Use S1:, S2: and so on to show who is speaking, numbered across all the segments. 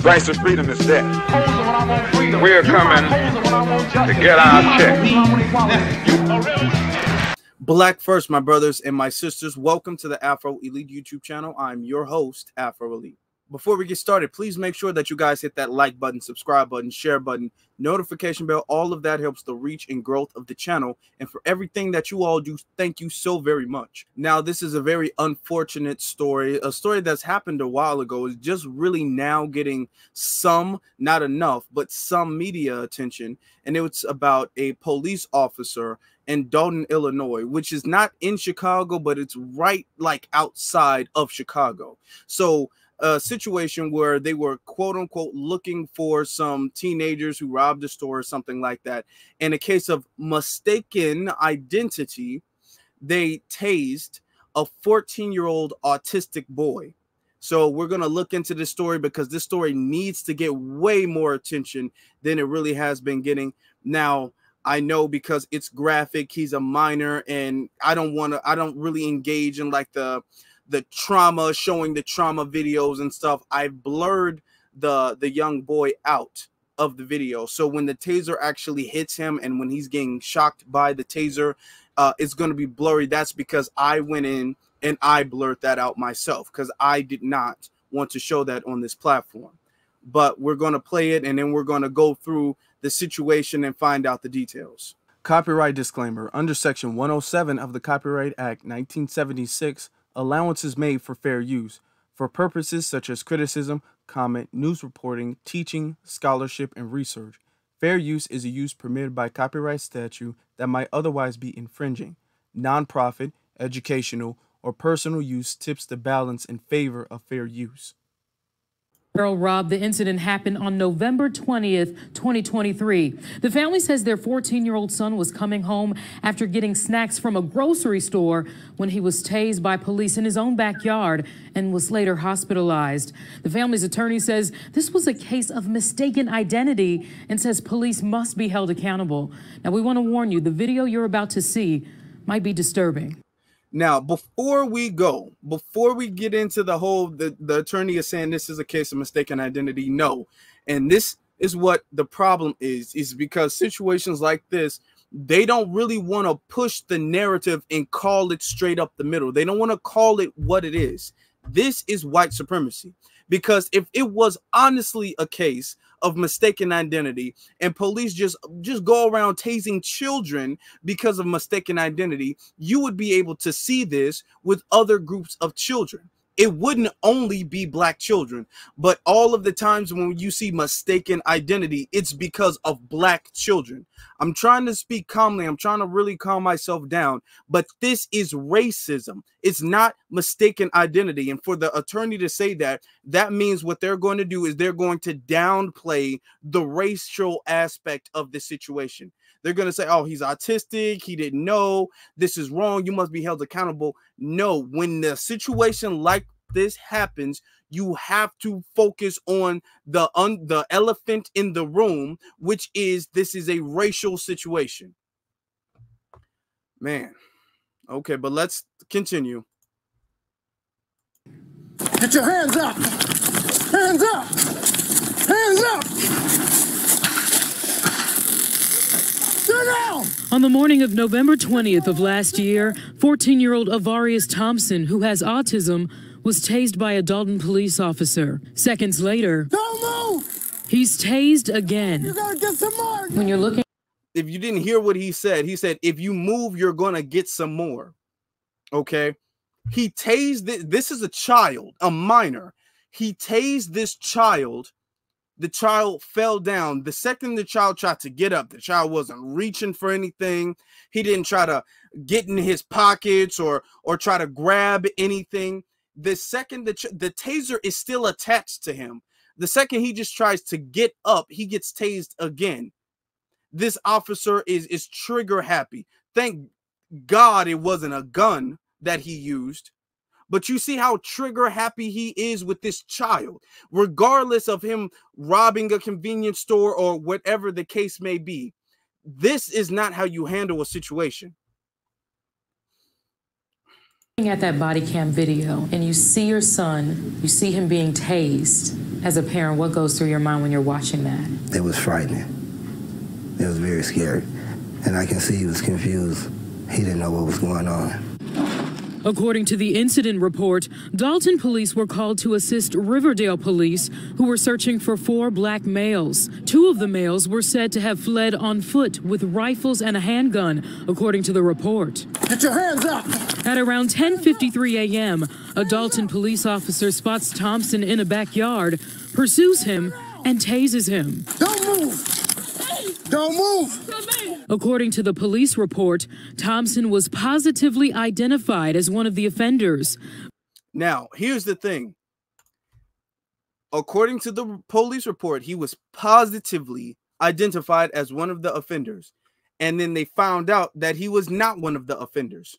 S1: Price of freedom is death. We're coming to get our check.
S2: Black first, my brothers and my sisters. Welcome to the Afro Elite YouTube channel. I'm your host, Afro Elite. Before we get started, please make sure that you guys hit that like button, subscribe button, share button, notification bell. All of that helps the reach and growth of the channel. And for everything that you all do, thank you so very much. Now, this is a very unfortunate story, a story that's happened a while ago. It's just really now getting some, not enough, but some media attention. And it's about a police officer in Dolton, Illinois, which is not in Chicago, but it's right like outside of Chicago. So a situation where they were quote unquote looking for some teenagers who robbed a store or something like that. In a case of mistaken identity, they tased a 14-year-old autistic boy. So we're going to look into this story because this story needs to get way more attention than it really has been getting. Now, I know because it's graphic, he's a minor, and I don't really engage in like the trauma, showing the trauma videos and stuff. I've blurred the young boy out of the video. So when the taser actually hits him and when he's getting shocked by the taser, it's going to be blurry. That's because I went in and I blurred that out myself because I did not want to show that on this platform. But we're going to play it and then we're going to go through the situation and find out the details. Copyright disclaimer. Under Section 107 of the Copyright Act 1976, allowances made for fair use for purposes such as criticism, comment, news reporting, teaching, scholarship, and research. Fair use is a use permitted by copyright statute that might otherwise be infringing. Nonprofit, educational, or personal use tips the balance in favor of fair use.
S3: Earl Robb, the incident happened on November 20th, 2023. The family says their 14-year-old son was coming home after getting snacks from a grocery store when he was tased by police in his own backyard and was later hospitalized. The family's attorney says this was a case of mistaken identity and says police must be held accountable. Now, we want to warn you, the video you're about to see might be disturbing.
S2: Now, before we get into the whole, the attorney is saying this is a case of mistaken identity. No. And this is what the problem is because situations like this, they don't really want to push the narrative and call it straight up the middle. They don't want to call it what it is. This is white supremacy. Because if it was honestly a case of mistaken identity and police just go around tasing children because of mistaken identity, you would be able to see this with other groups of children. It wouldn't only be black children, but all of the times when you see mistaken identity, it's because of black children. I'm trying to speak calmly. I'm trying to really calm myself down, but this is racism. It's not mistaken identity. And for the attorney to say that, that means what they're going to do is they're going to downplay the racial aspect of the situation. They're going to say, oh, he's autistic. He didn't know. This is wrong. You must be held accountable. No, when the situation like this happens, you have to focus on the elephant in the room, which is this is a racial situation. Man. Okay, but let's continue.
S4: Get your hands up. Hands up. Hands up.
S3: On the morning of November 20th of last year, 14-year-old Avarius Thompson, who has autism, was tased by a Dolton police officer. Seconds later,
S4: don't move!
S3: He's tased again.
S4: You gotta get some more!
S3: When you're looking...
S2: If you didn't hear what he said, if you move, you're gonna get some more. Okay? He tased, this is a child, a minor. He tased this child. The child fell down. The second the child tried to get up, the child wasn't reaching for anything. He didn't try to get in his pockets or try to grab anything. The second the taser is still attached to him. The second he just tries to get up, he gets tased again. This officer is trigger happy. Thank God it wasn't a gun that he used. But you see how trigger happy he is with this child, regardless of him robbing a convenience store or whatever the case may be. This is not how you handle a situation.
S3: Looking at that body cam video and you see your son, you see him being tased. As a parent, what goes through your mind when you're watching that?
S5: It was frightening. It was very scary. And I can see he was confused. He didn't know what was going on.
S3: According to the incident report, Dolton police were called to assist Riverdale police, who were searching for 4 black males. 2 of the males were said to have fled on foot with rifles and a handgun, according to the report.
S4: Get your hands up!
S3: At around 10:53 a.m., a Dolton police officer spots Thompson in a backyard, pursues him, and tases him.
S4: Don't move! Don't move!
S3: According to the police report, Thompson was positively identified as one of the offenders.
S2: Now, here's the thing. According to the police report, he was positively identified as one of the offenders. And then they found out that he was not one of the offenders.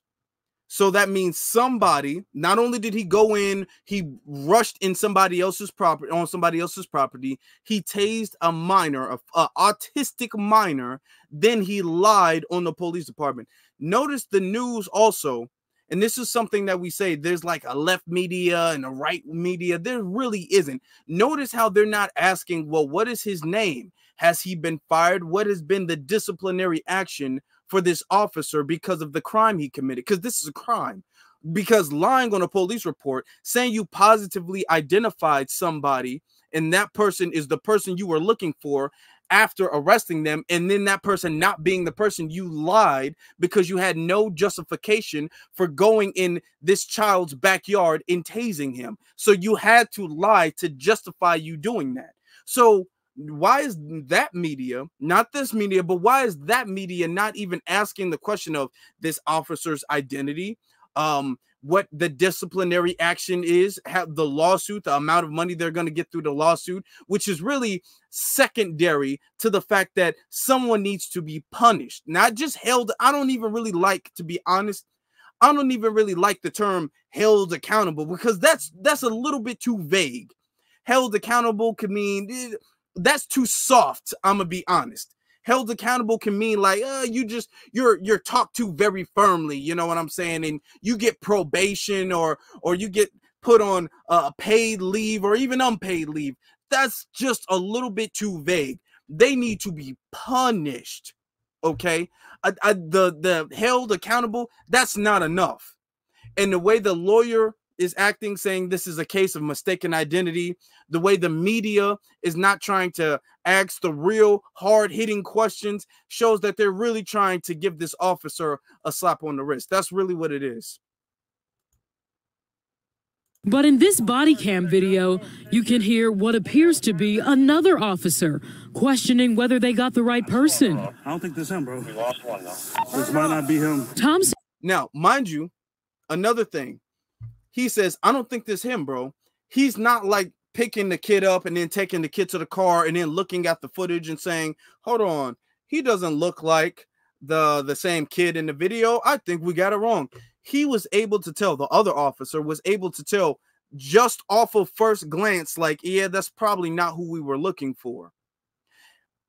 S2: So that means somebody, not only did he go in, he rushed in somebody else's property, on somebody else's property, he tased a minor, an autistic minor, then he lied on the police department. Notice the news also, and this is something that we say, there's like a left media and a right media. There really isn't. Notice how they're not asking, well, what is his name? Has he been fired? What has been the disciplinary action for this officer because of the crime he committed? Because this is a crime. Because lying on a police report, saying you positively identified somebody and that person is the person you were looking for after arresting them, and then that person not being the person, you lied because you had no justification for going in this child's backyard and tasing him. So you had to lie to justify you doing that. So why is that media, not this media, but why is that media not even asking the question of this officer's identity, what the disciplinary action is, have the lawsuit, the amount of money they're going to get through the lawsuit, which is really secondary to the fact that someone needs to be punished, not just held. I don't even really like, to be honest, I don't even really like the term held accountable, because that's a little bit too vague. Held accountable could mean, that's too soft. I'm gonna be honest. Held accountable can mean like you're talked to very firmly, you know what I'm saying, and you get probation or you get put on paid leave or even unpaid leave. That's just a little bit too vague. They need to be punished. Okay, the held accountable, that's not enough. And the way the lawyer is acting, saying this is a case of mistaken identity, the way the media is not trying to ask the real hard-hitting questions, shows that they're really trying to give this officer a slap on the wrist. That's really what it is.
S3: But in this body cam video, you can hear what appears to be another officer questioning whether they got the right person.
S4: I don't think this him, bro. We lost one, though. This might not be him.
S3: Thompson.
S2: Now, mind you, another thing. He says, I don't think this him, bro. He's not like picking the kid up and then taking the kid to the car and then looking at the footage and saying, hold on, he doesn't look like the same kid in the video. I think we got it wrong. He was able to tell, the other officer was able to tell just off of first glance, like, yeah, that's probably not who we were looking for.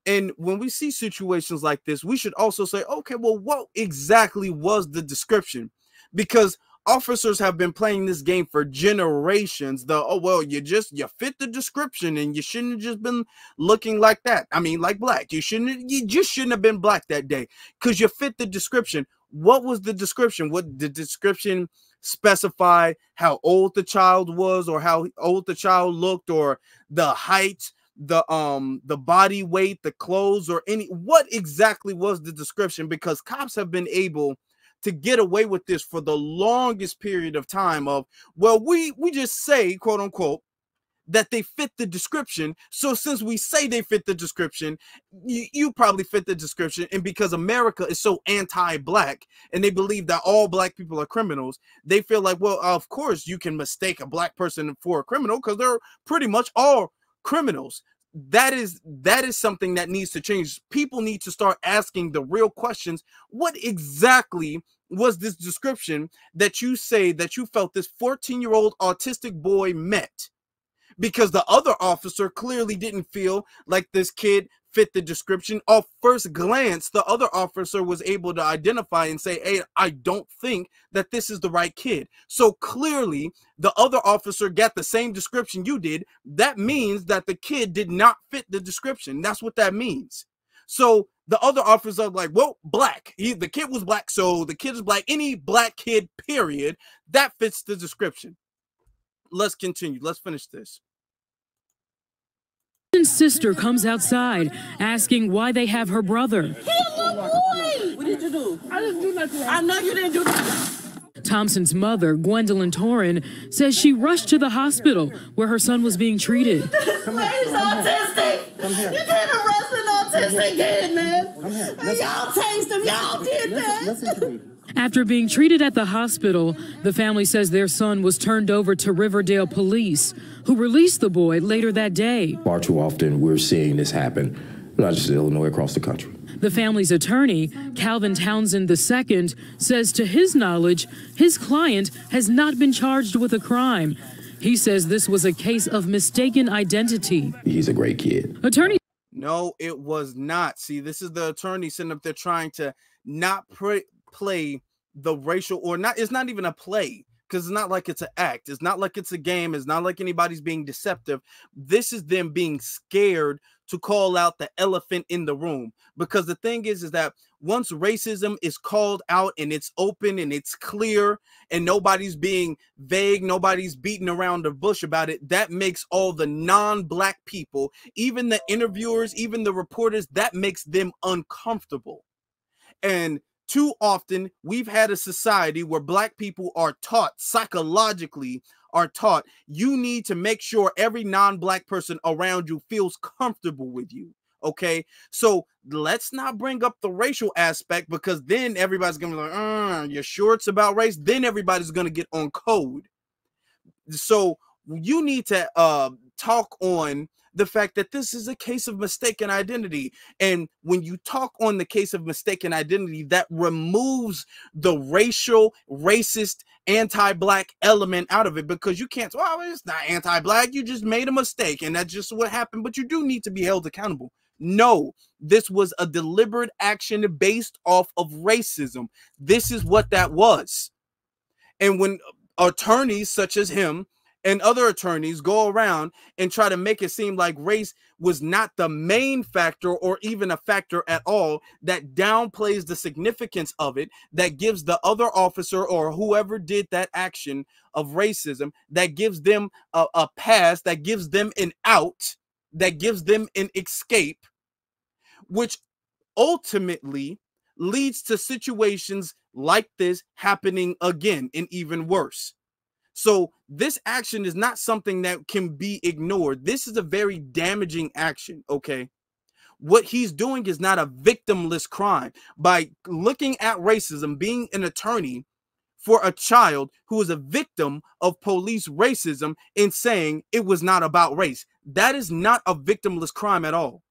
S2: And when we see situations like this, we should also say, okay, well, what exactly was the description? Because officers have been playing this game for generations. Oh, well, you fit the description and you shouldn't have just been looking like that. I mean, like black. You just shouldn't have been black that day because you fit the description. What was the description? What the description specify how old the child was or how old the child looked or the height, the body weight, the clothes, or what exactly was the description? Because cops have been able to get away with this for the longest period of time of, well, we just say, quote unquote, that they fit the description. So since we say they fit the description, you probably fit the description. And because America is so anti-black and they believe that all black people are criminals, they feel like, well, of course you can mistake a black person for a criminal because they're pretty much all criminals. That is something that needs to change. People need to start asking the real questions. What exactly was this description that you say that you felt this 14-year-old autistic boy met? Because the other officer clearly didn't feel like this kid fit the description. Off first glance, the other officer was able to identify and say, hey, I don't think that this is the right kid. So clearly the other officer got the same description you did. That means that the kid did not fit the description. That's what that means. So the other officer are like, well, black. The kid was black, so the kid is black. Any black kid, period, that fits the description. Let's continue. Let's finish this.
S3: His sister comes outside asking why they have her brother.
S4: What did you do? I didn't do nothing. I know you didn't do nothing.
S3: Thompson's mother, Gwendolyn Torrin, says she rushed to the hospital where her son was being treated.
S4: He's autistic.
S5: Come here.
S4: You can't arrest an autistic kid, man.
S5: Come here.
S4: Y'all tased him. Y'all did that.
S5: Listen to me.
S3: After being treated at the hospital, the family says their son was turned over to Riverdale police, who released the boy later that day.
S6: Far too often we're seeing this happen, not just in Illinois, across the country.
S3: The family's attorney, Calvin Townsend II, says to his knowledge, his client has not been charged with a crime. He says this was a case of mistaken identity.
S6: He's a great kid.
S3: Attorney.
S2: No, it was not. See, this is the attorney sitting up there trying to not play the racial, or not. It's not even a play, because it's not like it's an act. It's not like it's a game. It's not like anybody's being deceptive. This is them being scared to call out the elephant in the room. Because the thing is that once racism is called out and it's open and it's clear and nobody's being vague, nobody's beating around the bush about it, that makes all the non-black people, even the interviewers, even the reporters, that makes them uncomfortable. And too often we've had a society where black people are taught, psychologically are taught, you need to make sure every non-black person around you feels comfortable with you. Okay, so let's not bring up the racial aspect, because then everybody's gonna be like, you're sure it's about race? Then everybody's gonna get on code. So you need to talk on the fact that this is a case of mistaken identity. And when you talk on the case of mistaken identity, that removes the racial, racist, anti-black element out of it, because you can't, well, it's not anti-black, you just made a mistake and that's just what happened, but you do need to be held accountable. No, this was a deliberate action based off of racism. This is what that was. And when attorneys such as him and other attorneys go around and try to make it seem like race was not the main factor or even a factor at all, that downplays the significance of it, that gives the other officer or whoever did that action of racism, that gives them a pass, that gives them an out, that gives them an escape, which ultimately leads to situations like this happening again and even worse. So this action is not something that can be ignored. This is a very damaging action, okay? What he's doing is not a victimless crime. By looking at racism, being an attorney for a child who is a victim of police racism and saying it was not about race, that is not a victimless crime at all.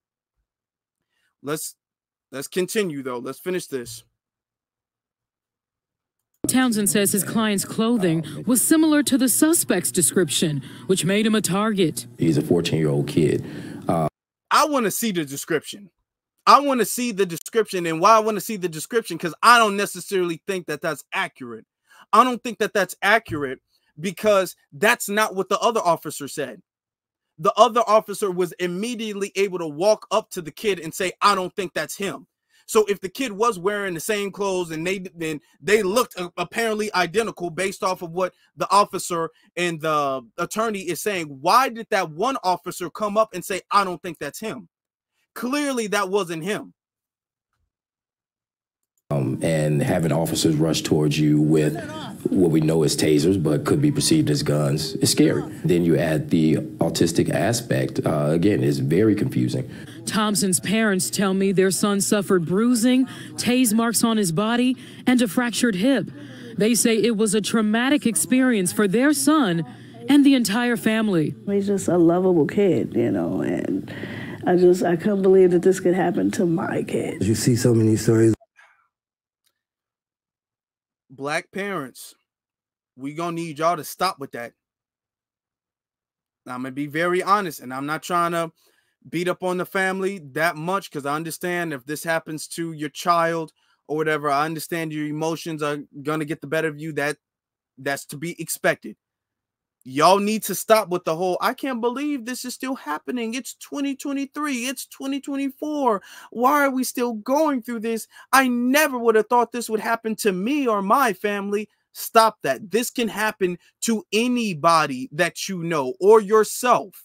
S2: Let's continue though. Let's finish this.
S3: Townsend says his client's clothing was similar to the suspect's description, which made him a target.
S6: He's a 14-year-old kid.
S2: I want to see the description. I want to see the description. And why I want to see the description, because I don't necessarily think that that's accurate. I don't think that that's accurate because that's not what the other officer said. The other officer was immediately able to walk up to the kid and say, I don't think that's him. So if the kid was wearing the same clothes and they looked apparently identical based off of what the officer and the attorney is saying, why did that one officer come up and say, I don't think that's him? Clearly that wasn't him.
S6: And having officers rush towards you with what we know as tasers, but could be perceived as guns, is scary. Then you add the autistic aspect. Again, it's very confusing.
S3: Thompson's parents tell me their son suffered bruising, tase marks on his body, and a fractured hip. They say it was a traumatic experience for their son and the entire family.
S7: He's just a lovable kid, you know, and I couldn't believe that this could happen to my kid.
S5: You see so many stories.
S2: Black parents, we gonna need y'all to stop with that. I'm gonna be very honest, and I'm not trying to beat up on the family that much, because I understand if this happens to your child or whatever, I understand your emotions are going to get the better of you. That's to be expected. Y'all need to stop with the whole, I can't believe this is still happening. It's 2023. It's 2024. Why are we still going through this? I never would have thought this would happen to me or my family. Stop that. This can happen to anybody that you know or yourself.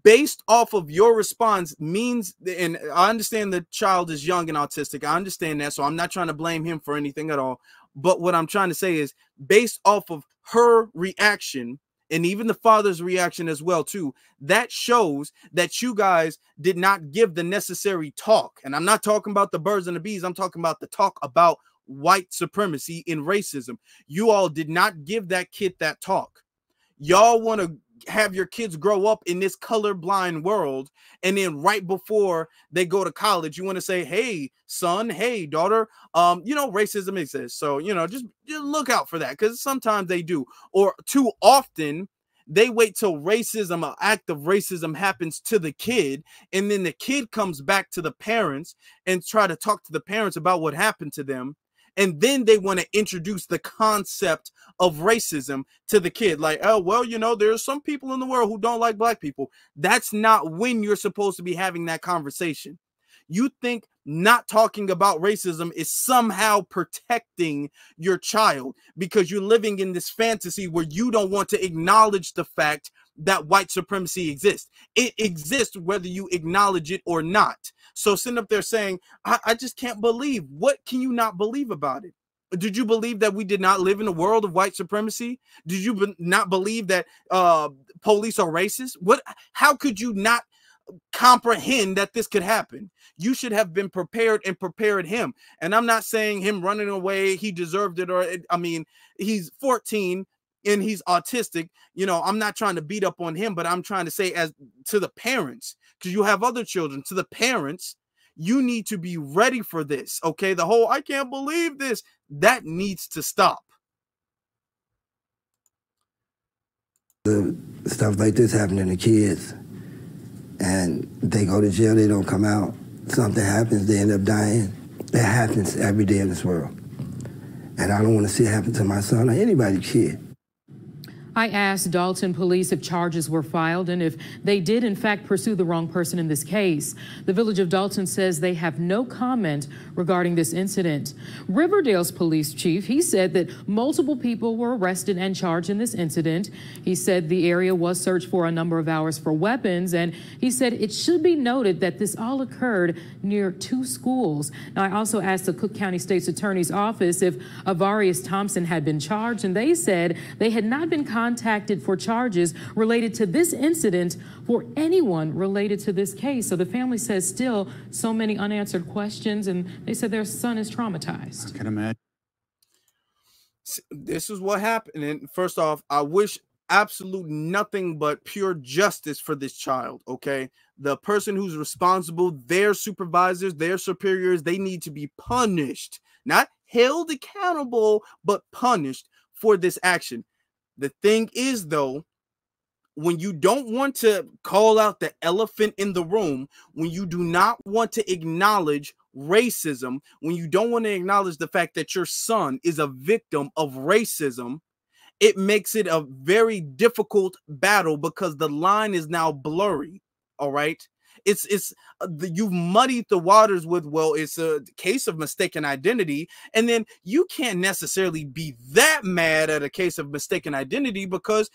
S2: Based off of your response means, and I understand the child is young and autistic. I understand that. So I'm not trying to blame him for anything at all. But what I'm trying to say is, based off of her reaction and even the father's reaction as well too, that shows that you guys did not give the necessary talk. And I'm not talking about the birds and the bees. I'm talking about the talk about white supremacy and racism. You all did not give that kid that talk. Y'all want to have your kids grow up in this colorblind world, and then right before they go to college, you want to say, hey son, hey daughter, you know, racism exists, so you know, just look out for that, because sometimes they do. Or too often they wait till racism, an act of racism happens to the kid, and then the kid comes back to the parents and try to talk to the parents about what happened to them. And then they want to introduce the concept of racism to the kid. Like, oh, well, you know, there's some people in the world who don't like black people. That's not when you're supposed to be having that conversation. You think not talking about racism is somehow protecting your child because you're living in this fantasy where you don't want to acknowledge the fact that white supremacy exists. It exists whether you acknowledge it or not. So sitting up there saying, I just can't believe. What can you not believe about it? Did you believe that we did not live in a world of white supremacy? Did you not believe that police are racist? How could you not comprehend that this could happen? You should have been prepared and prepared him. And I'm not saying him running away, he deserved it, or I mean, he's 14 and he's autistic. You know, I'm not trying to beat up on him, but I'm trying to say, as to the parents, because you have other children, to the parents, you need to be ready for this. Okay, the whole I can't believe this, that needs to stop.
S5: The stuff like this happening to kids, and they go to jail, they don't come out, something happens, they end up dying. It happens every day in this world. And I don't want to see it happen to my son or anybody's kid.
S3: I asked Dolton police if charges were filed and if they did in fact pursue the wrong person in this case. The village of Dolton says they have no comment regarding this incident. Riverdale's police chief, he said that multiple people were arrested and charged in this incident. He said the area was searched for a number of hours for weapons, and he said it should be noted that this all occurred near 2 schools. Now, I also asked the Cook County State's Attorney's Office if Avarius Thompson had been charged, and they said they had not been contacted for charges related to this incident for anyone related to this case. So the family says still so many unanswered questions, and they said their son is traumatized.
S8: I can imagine.
S2: This is what happened. And first off, I wish absolute nothing but pure justice for this child. Okay, the person who's responsible, their supervisors, their superiors, they need to be punished, not held accountable, but punished for this action. The thing is, though, when you don't want to call out the elephant in the room, when you do not want to acknowledge racism, when you don't want to acknowledge the fact that your son is a victim of racism, it makes it a very difficult battle because the line is now blurry. All right. You've muddied the waters with, well, it's a case of mistaken identity. And then you can't necessarily be that mad at a case of mistaken identity because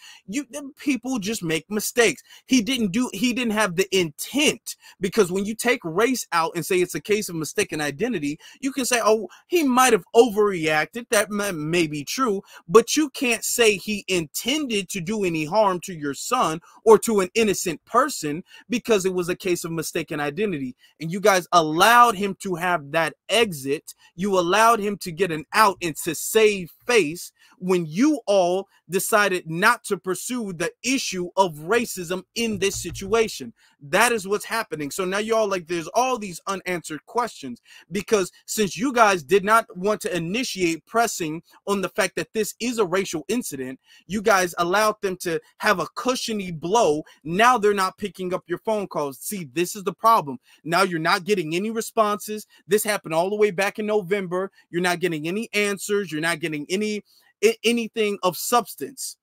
S2: people just make mistakes. He didn't have the intent, because when you take race out and say it's a case of mistaken identity, you can say, oh, he might have overreacted. That may be true, but you can't say he intended to do any harm to your son or to an innocent person because it was a case of mistaken identity. And you guys allowed him to have that exit. You allowed him to get an out and to save face when you all decided not to pursue the issue of racism in this situation. That is what's happening. So now y'all like, there's all these unanswered questions, because since you guys did not want to initiate pressing on the fact that this is a racial incident, you guys allowed them to have a cushiony blow. Now they're not picking up your phone calls. See, this is the problem. Now you're not getting any responses. This happened all the way back in November. You're not getting any answers. You're not getting anything of substance.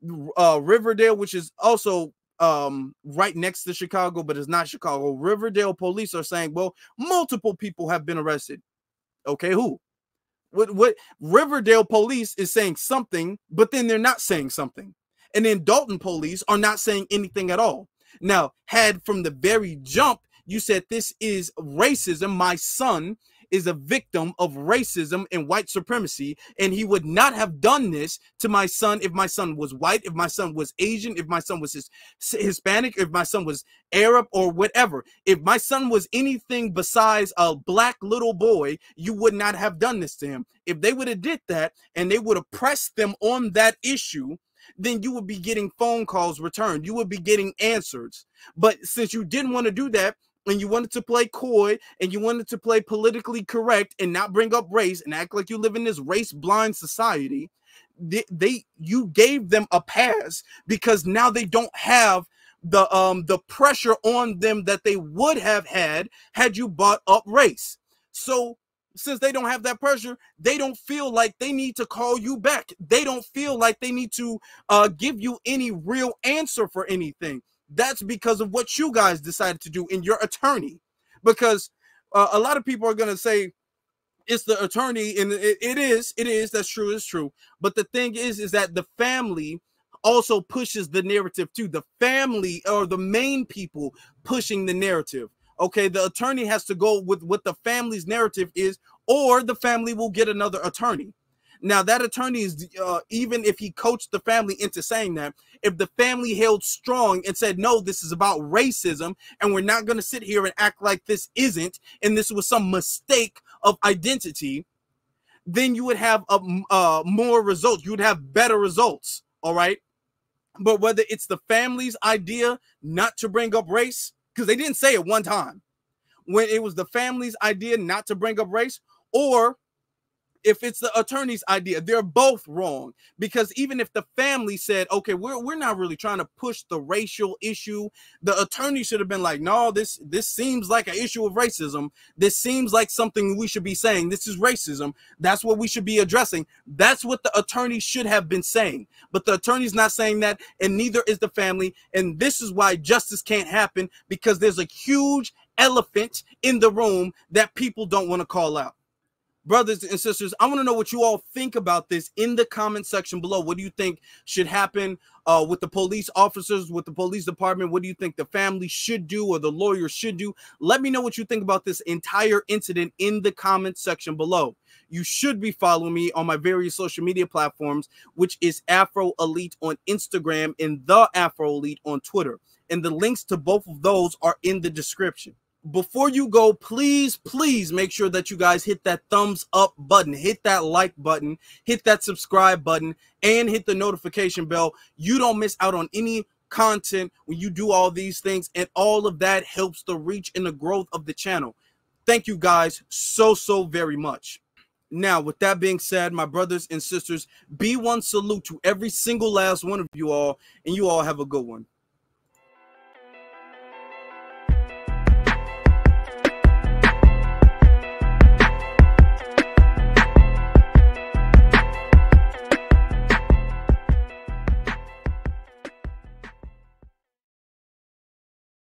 S2: Riverdale, which is also right next to Chicago, but it's not Chicago. Riverdale police are saying, well, multiple people have been arrested. Okay, who? What Riverdale police is saying something, but then they're not saying something. And then Dolton police are not saying anything at all. Now, had from the very jump, you said this is racism, my son is a victim of racism and white supremacy, and he would not have done this to my son if my son was white, if my son was Asian, if my son was Hispanic, if my son was Arab or whatever. If my son was anything besides a black little boy, you would not have done this to him. If they would have did that and they would have pressed them on that issue, then you would be getting phone calls returned. You would be getting answers. But since you didn't want to do that, and you wanted to play coy, and you wanted to play politically correct and not bring up race and act like you live in this race blind society, you gave them a pass, because now they don't have the pressure on them that they would have had you brought up race. So since they don't have that pressure, they don't feel like they need to call you back. They don't feel like they need to give you any real answer for anything. That's because of what you guys decided to do in your attorney. Because a lot of people are going to say it's the attorney, and it is, that's true, it's true. But the thing is that the family also pushes the narrative too. The family or the main people pushing the narrative. Okay, the attorney has to go with what the family's narrative is, or the family will get another attorney. Now, that attorney is, even if he coached the family into saying that, if the family held strong and said, no, this is about racism, and we're not going to sit here and act like this isn't, and this was some mistake of identity, then you would have more results. You would have better results, all right? But whether it's the family's idea not to bring up race, because they didn't say it one time, when it was the family's idea not to bring up race, or if it's the attorney's idea, they're both wrong. Because even if the family said, okay, we're not really trying to push the racial issue, the attorney should have been like, no, this seems like an issue of racism. This seems like something we should be saying. This is racism. That's what we should be addressing. That's what the attorney should have been saying. But the attorney's not saying that, and neither is the family. And this is why justice can't happen, because there's a huge elephant in the room that people don't want to call out. Brothers and sisters, I want to know what you all think about this in the comment section below. What do you think should happen with the police officers, with the police department? What do you think the family should do, or the lawyer should do? Let me know what you think about this entire incident in the comment section below. You should be following me on my various social media platforms, which is Afro Elite on Instagram and the Afro Elite on Twitter. And the links to both of those are in the description. Before you go, please make sure that you guys hit that thumbs up button, hit that like button, hit that subscribe button, and hit the notification bell. You don't miss out on any content when you do all these things, and all of that helps the reach and the growth of the channel. Thank you guys so very much. Now, with that being said, my brothers and sisters, be one salute to every single last one of you all, and you all have a good one.